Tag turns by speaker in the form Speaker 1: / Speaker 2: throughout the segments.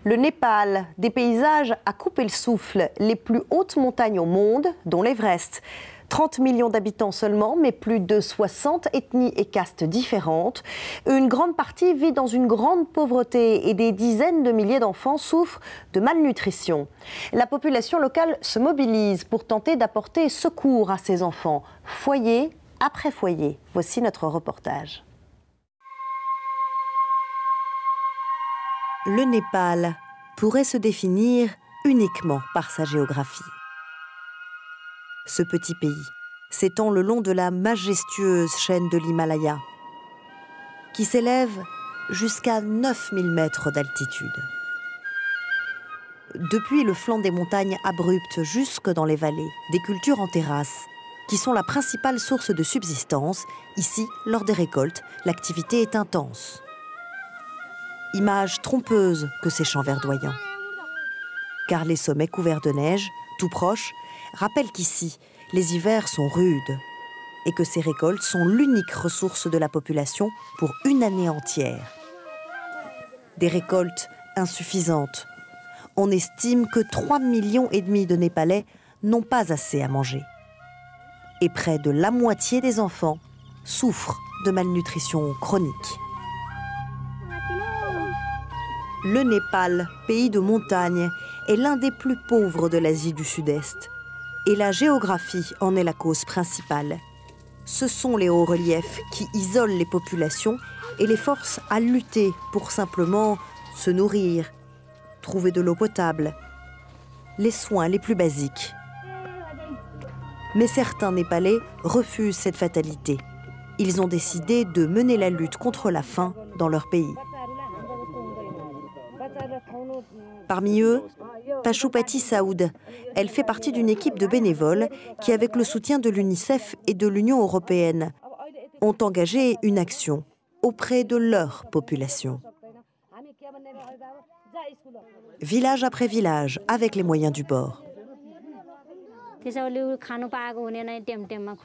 Speaker 1: Le Népal, des paysages à couper le souffle, les plus hautes montagnes au monde, dont l'Everest. 30 millions d'habitants seulement, mais plus de 60 ethnies et castes différentes. Une grande partie vit dans une grande pauvreté et des dizaines de milliers d'enfants souffrent de malnutrition. La population locale se mobilise pour tenter d'apporter secours à ces enfants, foyer après foyer. Voici notre reportage. Le Népal pourrait se définir uniquement par sa géographie. Ce petit pays s'étend le long de la majestueuse chaîne de l'Himalaya, qui s'élève jusqu'à 9000 mètres d'altitude. Depuis le flanc des montagnes abruptes jusque dans les vallées, des cultures en terrasse, qui sont la principale source de subsistance, ici, lors des récoltes, l'activité est intense. Image trompeuse que ces champs verdoyants. Car les sommets couverts de neige, tout proches, rappellent qu'ici, les hivers sont rudes et que ces récoltes sont l'unique ressource de la population pour une année entière. Des récoltes insuffisantes. On estime que 3,5 millions de Népalais n'ont pas assez à manger. Et près de la moitié des enfants souffrent de malnutrition chronique. Le Népal, pays de montagne, est l'un des plus pauvres de l'Asie du Sud-Est. Et la géographie en est la cause principale. Ce sont les hauts reliefs qui isolent les populations et les forcent à lutter pour simplement se nourrir, trouver de l'eau potable, les soins les plus basiques. Mais certains Népalais refusent cette fatalité. Ils ont décidé de mener la lutte contre la faim dans leur pays. Parmi eux, Pashupati Saoud. Elle fait partie d'une équipe de bénévoles qui, avec le soutien de l'UNICEF et de l'Union européenne, ont engagé une action auprès de leur population. Village après village, avec les moyens du bord.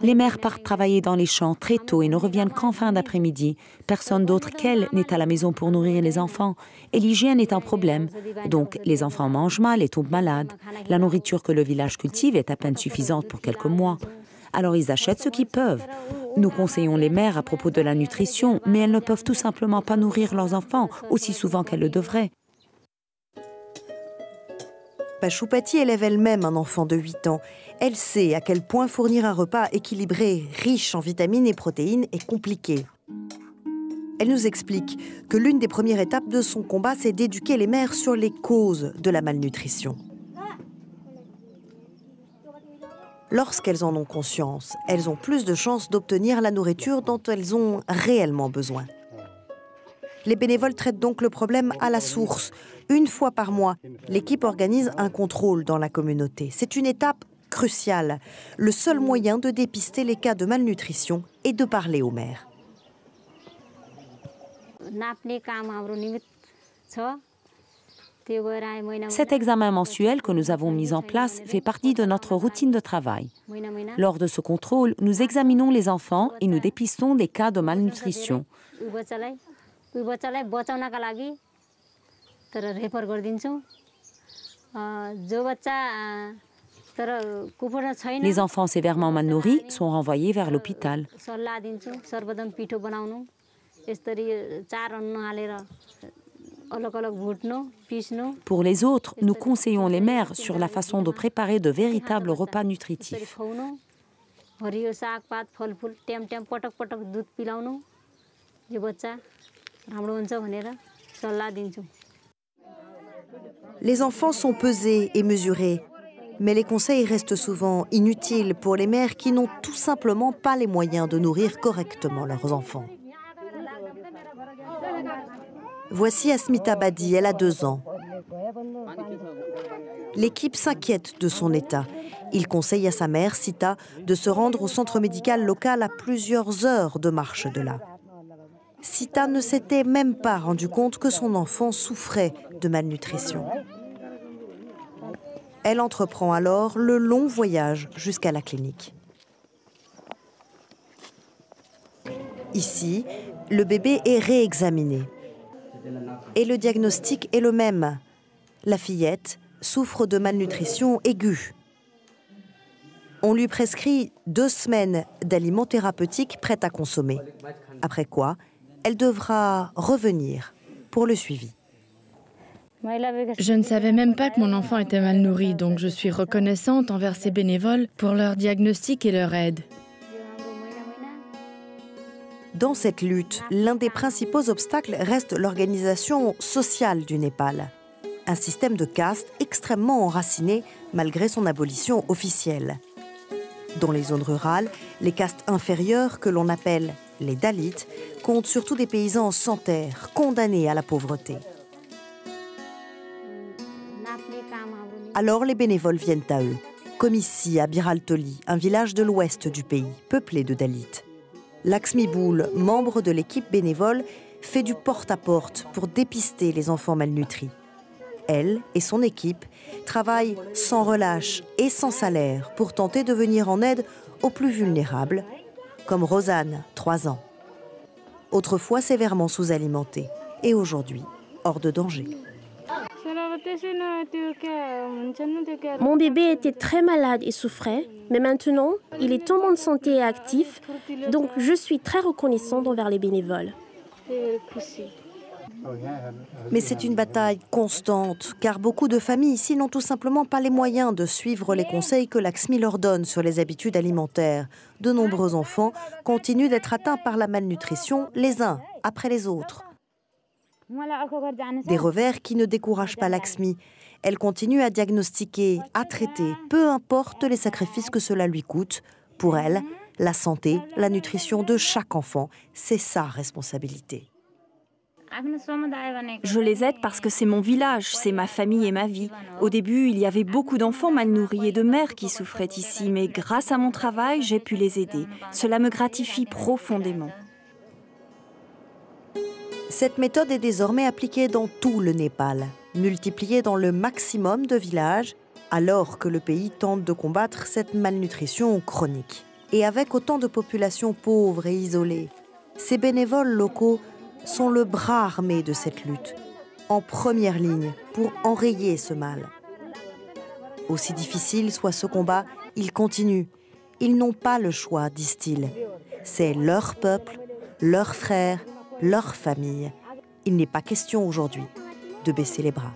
Speaker 2: Les mères partent travailler dans les champs très tôt et ne reviennent qu'en fin d'après-midi. Personne d'autre qu'elles n'est à la maison pour nourrir les enfants. Et l'hygiène est un problème. Donc les enfants mangent mal et tombent malades. La nourriture que le village cultive est à peine suffisante pour quelques mois. Alors ils achètent ce qu'ils peuvent. Nous conseillons les mères à propos de la nutrition, mais elles ne peuvent tout simplement pas nourrir leurs enfants aussi souvent qu'elles le devraient.
Speaker 1: Pashupati élève elle-même un enfant de 8 ans. Elle sait à quel point fournir un repas équilibré, riche en vitamines et protéines est compliqué. Elle nous explique que l'une des premières étapes de son combat, c'est d'éduquer les mères sur les causes de la malnutrition. Lorsqu'elles en ont conscience, elles ont plus de chances d'obtenir la nourriture dont elles ont réellement besoin. Les bénévoles traitent donc le problème à la source. Une fois par mois, l'équipe organise un contrôle dans la communauté. C'est une étape cruciale. Le seul moyen de dépister les cas de malnutrition est de parler aux mères.
Speaker 2: Cet examen mensuel que nous avons mis en place fait partie de notre routine de travail. Lors de ce contrôle, nous examinons les enfants et nous dépistons des cas de malnutrition. Les enfants sévèrement mal nourris sont renvoyés vers l'hôpital. Pour les autres, nous conseillons les mères sur la façon de préparer de véritables repas nutritifs.
Speaker 1: Les enfants sont pesés et mesurés, mais les conseils restent souvent inutiles pour les mères qui n'ont tout simplement pas les moyens de nourrir correctement leurs enfants. Voici Asmita Badi, elle a 2 ans. L'équipe s'inquiète de son état. Il conseille à sa mère, Sita, de se rendre au centre médical local à plusieurs heures de marche de là. Sita ne s'était même pas rendu compte que son enfant souffrait de malnutrition. Elle entreprend alors le long voyage jusqu'à la clinique. Ici, le bébé est réexaminé. Et le diagnostic est le même. La fillette souffre de malnutrition aiguë. On lui prescrit 2 semaines d'aliments thérapeutiques prêts à consommer. Après quoi, elle devra revenir pour le suivi.
Speaker 3: Je ne savais même pas que mon enfant était mal nourri, donc je suis reconnaissante envers ces bénévoles pour leur diagnostic et leur aide.
Speaker 1: Dans cette lutte, l'un des principaux obstacles reste l'organisation sociale du Népal. Un système de caste extrêmement enraciné malgré son abolition officielle. Dans les zones rurales, les castes inférieures, que l'on appelle les Dalits, comptent surtout des paysans sans terre, condamnés à la pauvreté. Alors les bénévoles viennent à eux, comme ici à Biraltoli, un village de l'ouest du pays, peuplé de Dalits. Laxmi Boule, membre de l'équipe bénévole, fait du porte-à-porte pour dépister les enfants malnutris. Elle et son équipe travaillent sans relâche et sans salaire pour tenter de venir en aide aux plus vulnérables, comme Rosanne, 3 ans. Autrefois sévèrement sous-alimentée et aujourd'hui hors de danger.
Speaker 4: Mon bébé était très malade et souffrait, mais maintenant, il est en bonne santé et actif, donc je suis très reconnaissante envers les bénévoles.
Speaker 1: Mais c'est une bataille constante, car beaucoup de familles ici n'ont tout simplement pas les moyens de suivre les conseils que Laxmi leur donne sur les habitudes alimentaires. De nombreux enfants continuent d'être atteints par la malnutrition, les uns après les autres. Des revers qui ne découragent pas Laxmi. Elle continue à diagnostiquer, à traiter, peu importe les sacrifices que cela lui coûte. Pour elle, la santé, la nutrition de chaque enfant, c'est sa responsabilité.
Speaker 5: Je les aide parce que c'est mon village, c'est ma famille et ma vie. Au début, il y avait beaucoup d'enfants mal nourris et de mères qui souffraient ici, mais grâce à mon travail, j'ai pu les aider. Cela me gratifie profondément.
Speaker 1: Cette méthode est désormais appliquée dans tout le Népal, multipliée dans le maximum de villages, alors que le pays tente de combattre cette malnutrition chronique. Et avec autant de populations pauvres et isolées, ces bénévoles locaux sont le bras armé de cette lutte, en première ligne pour enrayer ce mal. Aussi difficile soit ce combat, ils continuent. Ils n'ont pas le choix, disent-ils. C'est leur peuple, leurs frères, leur famille. Il n'est pas question aujourd'hui de baisser les bras.